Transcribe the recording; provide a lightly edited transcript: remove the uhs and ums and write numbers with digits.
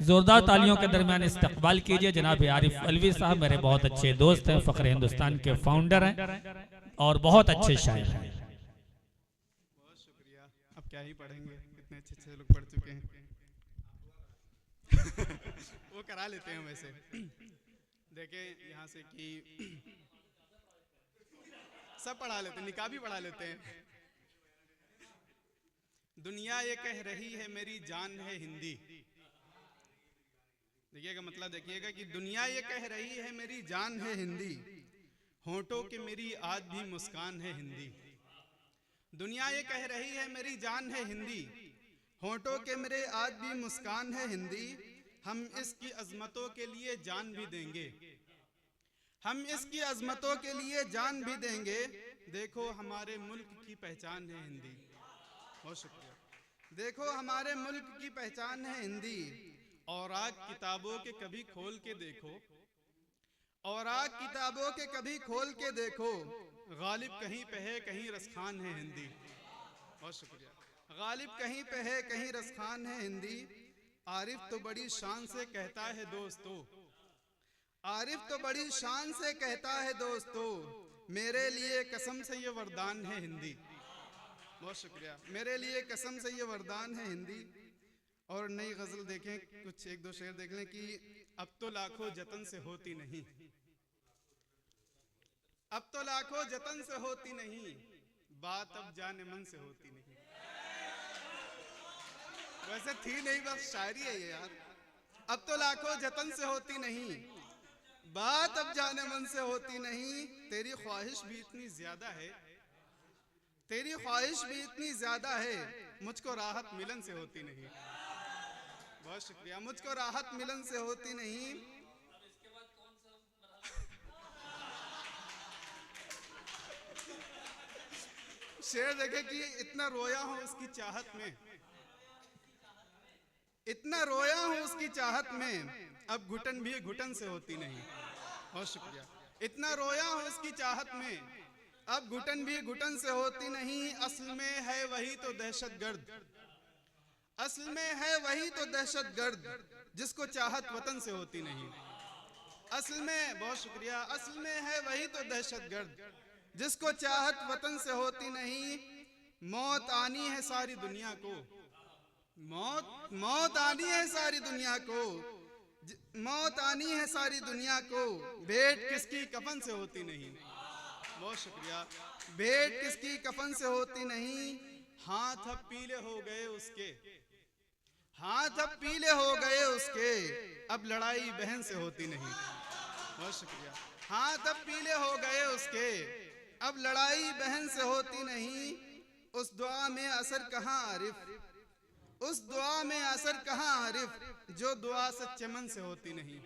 जोरदार तालियों के दरमियान इस्तकबाल कीजिए जनाब आरिफ अलवी साहब, मेरे बहुत अच्छे दोस्त हैं, फख्र हिंदुस्तान के फाउंडर हैं और बहुत अच्छे शायर हैं। बहुत शुक्रिया। अब क्या ही पढ़ेंगे, कितने अच्छे अच्छे लोग पढ़ चुके हैं। वो करा लेते हैं वैसे। देखें यहाँ से कि सब पढ़ा लेते हैं, निकाह भी पढ़ा लेते हैं। दुनिया ये कह रही है मेरी जान है हिंदी। देखिएगा मतलब, देखिएगा कि दुनिया ये कह रही है मेरी जान है हिंदी, होंठों के मेरी आज भी मुस्कान है हिंदी। दुनिया ये कह रही है मेरी जान है हिंदी, होंठों के मेरे आज भी मुस्कान है हिंदी। हम इसकी अजमतों के लिए जान भी देंगे, हम इसकी अजमतों के लिए जान भी देंगे। देखो हमारे मुल्क की पहचान है हिंदी। बहुत शुक्रिया। देखो हमारे मुल्क की पहचान है हिंदी, और आग किताबों के कभी खोल के देखो, और आग किताबों के कभी खोल के देखो। गालिब कहीं पे है कहीं रसखान है हिंदी। बहुत शुक्रिया। गालिब कहीं पे है कहीं रसखान है हिंदी। आरिफ तो बड़ी शान से कहता है दोस्तों, आरिफ तो बड़ी शान से कहता है दोस्तों, मेरे लिए कसम से ये वरदान है हिंदी। बहुत शुक्रिया। मेरे लिए कसम से ये वरदान है हिंदी। और नई गजल देखें, कुछ एक दो शेर देख लें कि अब तो लाखों जतन से होती नहीं, अब तो लाखों जतन से होती नहीं, बात अब जाने मन से होती नहीं। वैसे थी नहीं, बस शायरी है ये यार। अब तो लाखों जतन से होती नहीं, बात अब जाने मन से होती नहीं। तेरी ख्वाहिश भी इतनी ज्यादा है, तेरी ख्वाहिश भी इतनी ज्यादा है, मुझको राहत मिलन से होती नहीं। बहुत शुक्रिया। मुझको राहत मिलन से होती नहीं। शेर देखे कि इतना रोया हूं उसकी चाहत में, इतना रोया हूं उसकी चाहत में, अब घुटन भी घुटन से होती नहीं। बहुत शुक्रिया। इतना रोया हूं उसकी चाहत में, अब घुटन भी घुटन से होती नहीं। असल में है वही तो दहशतगर्द, असल में है वही तो दहशतगर्द, जिसको चाहत वतन से होती नहीं। असल में, बहुत शुक्रिया, असल में है वही तो दहशतगर्द, जिसको चाहत वतन से होती नहीं। मौत आनी है सारी दुनिया को, मौत मौत आनी है सारी दुनिया को, मौत आनी है सारी दुनिया को, भेंट किसकी कफन से होती नहीं। बहुत शुक्रिया। भेंट किसकी कफन से होती नहीं। हाथ अब पीले हो गए उसके, हाथ अब पीले हो गए उसके, अब लड़ाई बहन से होती नहीं। बहुत शुक्रिया। हाथ अब पीले हो गए उसके, अब लड़ाई बहन से होती नहीं। उस दुआ में असर कहाँ आरिफ, उस दुआ में असर कहाँ आरिफ, जो दुआ सच्चे मन से होती नहीं।